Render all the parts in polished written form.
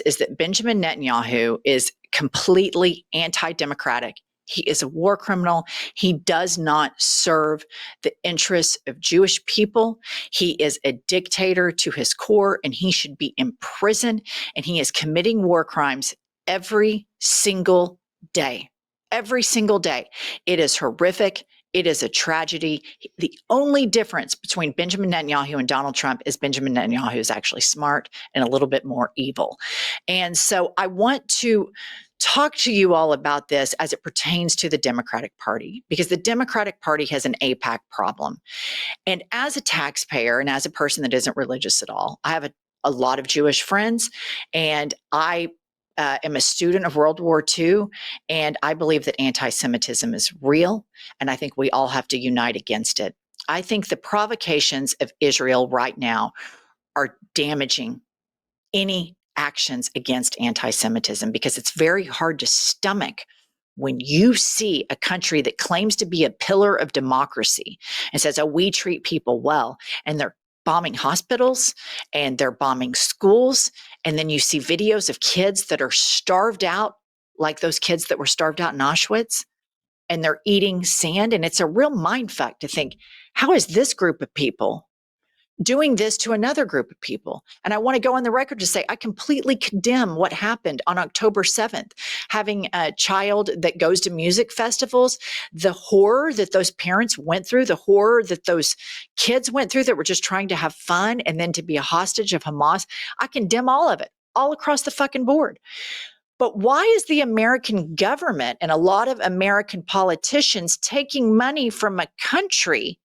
is that Benjamin Netanyahu is completely anti-democratic. He is a war criminal. He does not serve the interests of Jewish people. He is a dictator to his core, and he should be imprisoned. And he is committing war crimes every single day. Every single day. It is horrific. It is a tragedy. The only difference between Benjamin Netanyahu and Donald Trump is Benjamin Netanyahu is actually smart and a little bit more evil. And so I want to talk to you all about this as it pertains to the Democratic Party, because the Democratic Party has an AIPAC problem. And as a taxpayer and as a person that isn't religious at all, I have a lot of Jewish friends, and I am a student of World War II, and I believe that anti-Semitism is real, and I think we all have to unite against it. I think the provocations of Israel right now are damaging any actions against anti-Semitism, because it's very hard to stomach when you see a country that claims to be a pillar of democracy and says, oh, we treat people well, and they're bombing hospitals and they're bombing schools. And then you see videos of kids that are starved out, like those kids that were starved out in Auschwitz, and they're eating sand. And it's a real mindfuck to think, how is this group of people doing this to another group of people? And I want to go on the record to say I completely condemn what happened on October 7th, having a child that goes to music festivals, the horror that those parents went through, the horror that those kids went through that were just trying to have fun, and then to be a hostage of Hamas. I condemn all of it, all across the fucking board. But why is the American government and a lot of American politicians taking money from a country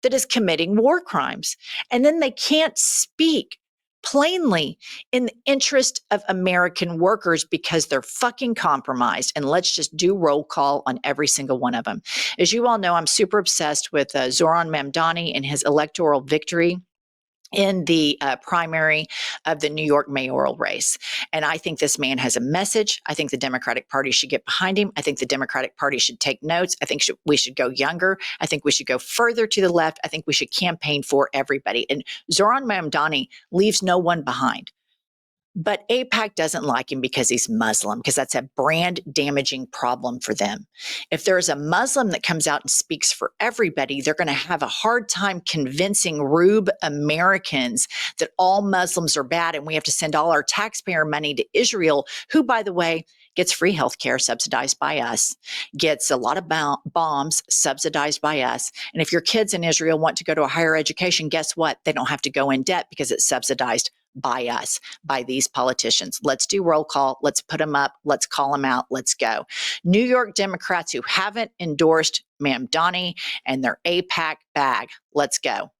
that is committing war crimes? And then they can't speak plainly in the interest of American workers because they're fucking compromised. And let's just do roll call on every single one of them. As you all know, I'm super obsessed with Zoran Mamdani and his electoral victory in the primary of the New York mayoral race. And I think this man has a message. I think the Democratic Party should get behind him. I think the Democratic Party should take notes. I think we should go younger. I think we should go further to the left. I think we should campaign for everybody. And Zoran Mamdani leaves no one behind. But AIPAC doesn't like him because he's Muslim, because that's a brand damaging problem for them. If there's a Muslim that comes out and speaks for everybody, they're going to have a hard time convincing rube Americans that all Muslims are bad and we have to send all our taxpayer money to Israel, who, by the way, gets free health care subsidized by us, gets a lot of bombs subsidized by us. And if your kids in Israel want to go to a higher education, guess what? They don't have to go in debt because it's subsidized by us, by these politicians. Let's do roll call. Let's put them up. Let's call them out. Let's go. New York Democrats who haven't endorsed Mamdani and their AIPAC bag. Let's go.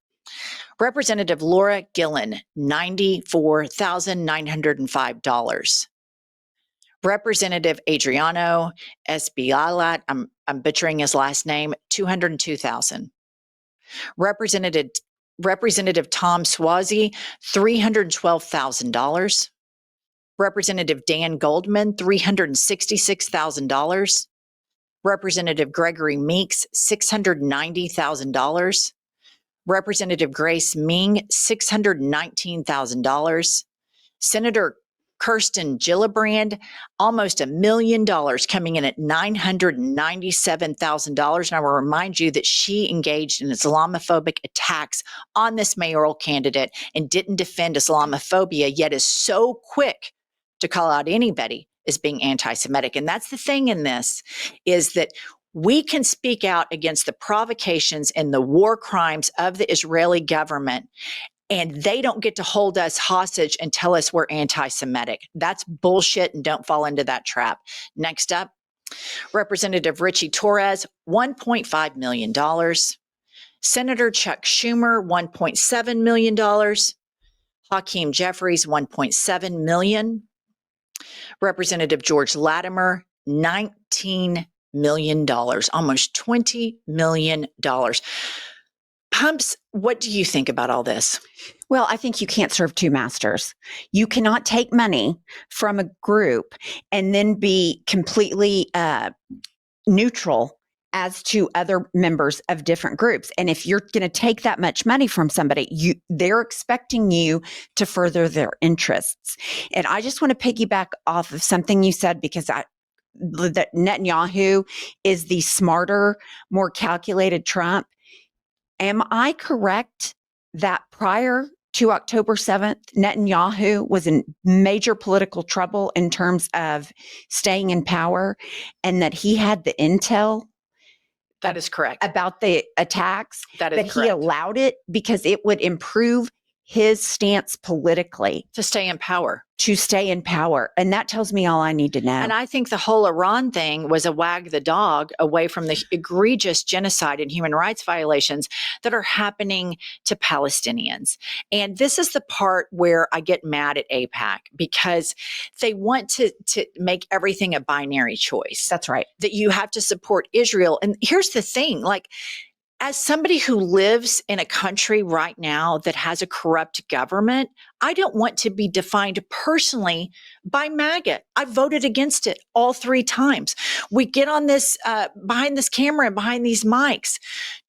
Representative Laura Gillen, $94,905. Representative Adriano Espialat, I'm butchering his last name, $202,000. Representative Tom Suozzi, $312,000. Representative Dan Goldman, $366,000. Representative Gregory Meeks, $690,000. Representative Grace Ming, $619,000. Senator Kirsten Gillibrand, almost $1 million, coming in at $997,000. And I will remind you that she engaged in Islamophobic attacks on this mayoral candidate and didn't defend Islamophobia, yet is so quick to call out anybody as being anti-Semitic. And that's the thing in this, is that we can speak out against the provocations and the war crimes of the Israeli government, and they don't get to hold us hostage and tell us we're anti-Semitic. That's bullshit, and don't fall into that trap. Next up, Representative Richie Torres, $1.5 million. Senator Chuck Schumer, $1.7 million. Hakeem Jeffries, $1.7 million. Representative George Latimer, $19 million, almost $20 million. Pumps, what do you think about all this? Well, I think you can't serve two masters. You cannot take money from a group and then be completely neutral as to other members of different groups. And if you're going to take that much money from somebody, they're expecting you to further their interests. And I just want to piggyback off of something you said, because that Netanyahu is the smarter, more calculated Trump. Am I correct that prior to October 7th, Netanyahu was in major political trouble in terms of staying in power, and that he had the intel That is correct. about the attacks, That is but he correct. allowed it because it would improve his stance politically To stay in power. to stay in power? And that tells me all I need to know. And I think the whole Iran thing was a wag the dog away from the egregious genocide and human rights violations that are happening to Palestinians. And this is the part where I get mad at AIPAC, because they want to make everything a binary choice. That's right. That you have to support Israel. And here's the thing, like, as somebody who lives in a country right now that has a corrupt government, I don't want to be defined personally by MAGA. I voted against it all 3 times. We get on this, behind this camera and behind these mics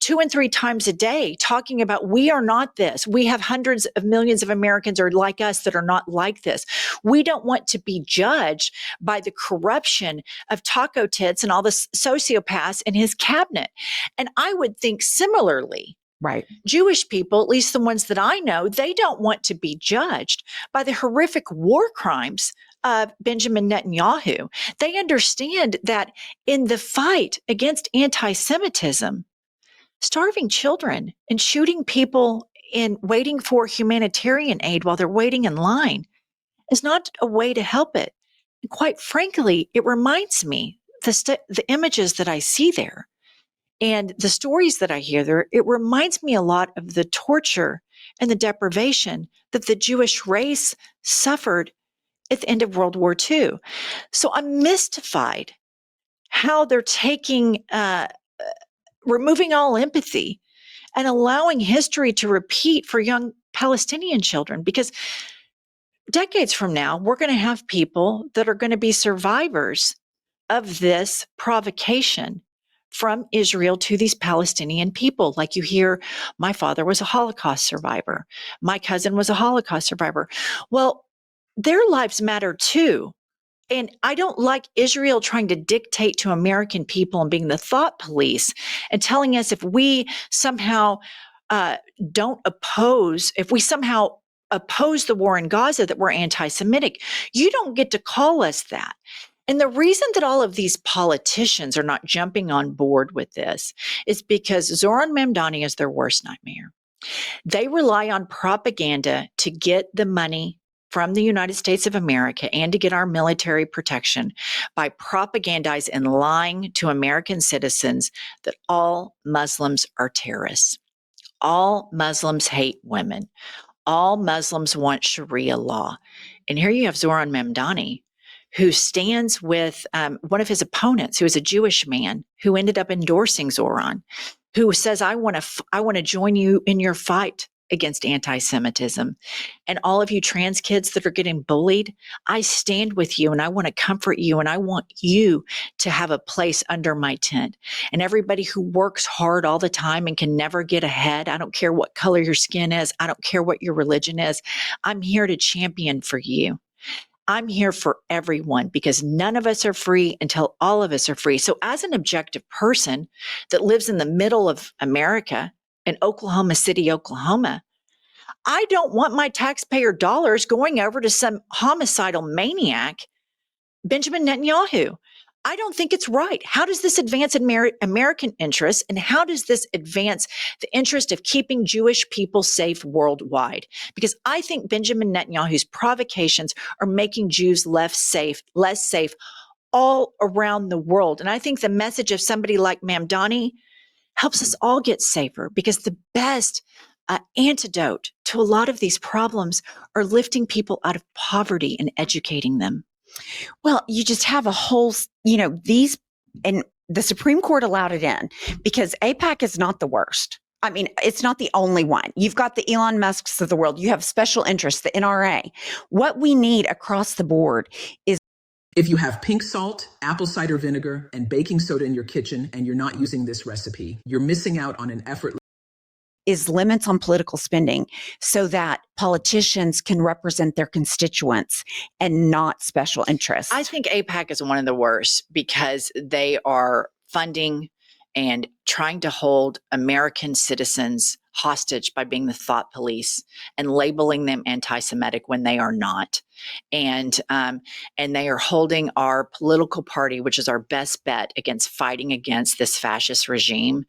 2 and 3 times a day talking about we are not this. We have hundreds of millions of Americans are like us that are not like this. We don't want to be judged by the corruption of Taco Tits and all the sociopaths in his cabinet. And I would think similarly, Right. Jewish people, at least the ones that I know, they don't want to be judged by the horrific war crimes of Benjamin Netanyahu. They understand that in the fight against anti-Semitism, starving children and shooting people in waiting for humanitarian aid while they're waiting in line is not a way to help it. And quite frankly, it reminds me the images that I see there and the stories that I hear there, it reminds me a lot of the torture and the deprivation that the Jewish race suffered at the end of World War II. So I'm mystified how they're taking, removing all empathy and allowing history to repeat for young Palestinian children, because decades from now, we're going to have people that are going to be survivors of this provocation from Israel to these Palestinian people. Like you hear, my father was a Holocaust survivor. My cousin was a Holocaust survivor. Well, their lives matter too. And I don't like Israel trying to dictate to American people and being the thought police and telling us if we somehow don't oppose, if we somehow oppose the war in Gaza, that we're anti-Semitic. You don't get to call us that. And the reason that all of these politicians are not jumping on board with this is because Zoran Mamdani is their worst nightmare. They rely on propaganda to get the money from the United States of America and to get our military protection by propagandizing and lying to American citizens that all Muslims are terrorists. All Muslims hate women. All Muslims want Sharia law. And here you have Zoran Mamdani, who stands with one of his opponents, who is a Jewish man who ended up endorsing Zoran, who says, I want to join you in your fight against anti-Semitism. And all of you trans kids that are getting bullied, I stand with you and I want to comfort you and I want you to have a place under my tent. And everybody who works hard all the time and can never get ahead, I don't care what color your skin is, I don't care what your religion is, I'm here to champion for you. I'm here for everyone, because none of us are free until all of us are free. So as an objective person that lives in the middle of America, in Oklahoma City, Oklahoma, I don't want my taxpayer dollars going over to some homicidal maniac, Benjamin Netanyahu. I don't think it's right. How does this advance American interests, and how does this advance the interest of keeping Jewish people safe worldwide? Because I think Benjamin Netanyahu's provocations are making Jews less safe all around the world. And I think the message of somebody like Mamdani helps us all get safer, because the best antidote to a lot of these problems are lifting people out of poverty and educating them. Well, you just have a whole, these, and the Supreme Court allowed it in because AIPAC is not the worst. I mean, it's not the only one. You've got the Elon Musks of the world. You have special interests, the NRA. What we need across the board is If you have pink salt, apple cider vinegar, and baking soda in your kitchen and you're not using this recipe, you're missing out on an effortless is limits on political spending so that politicians can represent their constituents and not special interests. I think AIPAC is one of the worst because they are funding and trying to hold American citizens hostage by being the thought police and labeling them anti-Semitic when they are not. And they are holding our political party, which is our best bet against fighting against this fascist regime.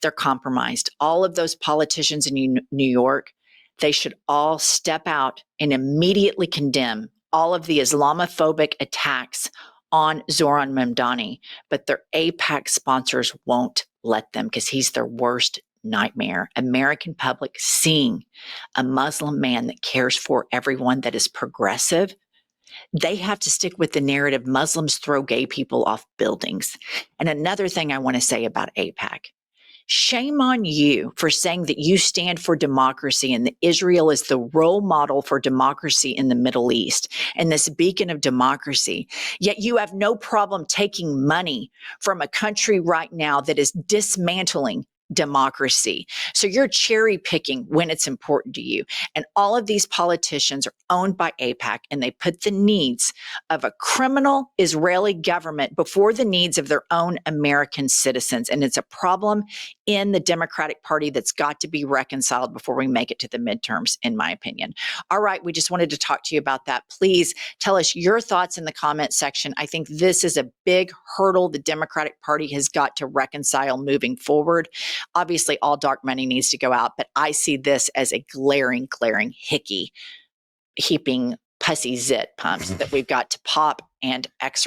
They're compromised. All of those politicians in New York, they should all step out and immediately condemn all of the Islamophobic attacks on Zoran Mamdani, but their AIPAC sponsors won't let them because he's their worst nightmare. American public seeing a Muslim man that cares for everyone, that is progressive, they have to stick with the narrative Muslims throw gay people off buildings. And another thing I want to say about AIPAC, shame on you for saying that you stand for democracy and that Israel is the role model for democracy in the Middle East and this beacon of democracy. Yet you have no problem taking money from a country right now that is dismantling democracy. So you're cherry picking when it's important to you. And all of these politicians are owned by AIPAC, and they put the needs of a criminal Israeli government before the needs of their own American citizens. And it's a problem in the Democratic Party that's got to be reconciled before we make it to the midterms, in my opinion. All right, we just wanted to talk to you about that. Please tell us your thoughts in the comment section. I think this is a big hurdle the Democratic Party has got to reconcile moving forward. Obviously, all dark money needs to go out, but I see this as a glaring hickey, heaping pussy zit pumps that we've got to pop and exercise.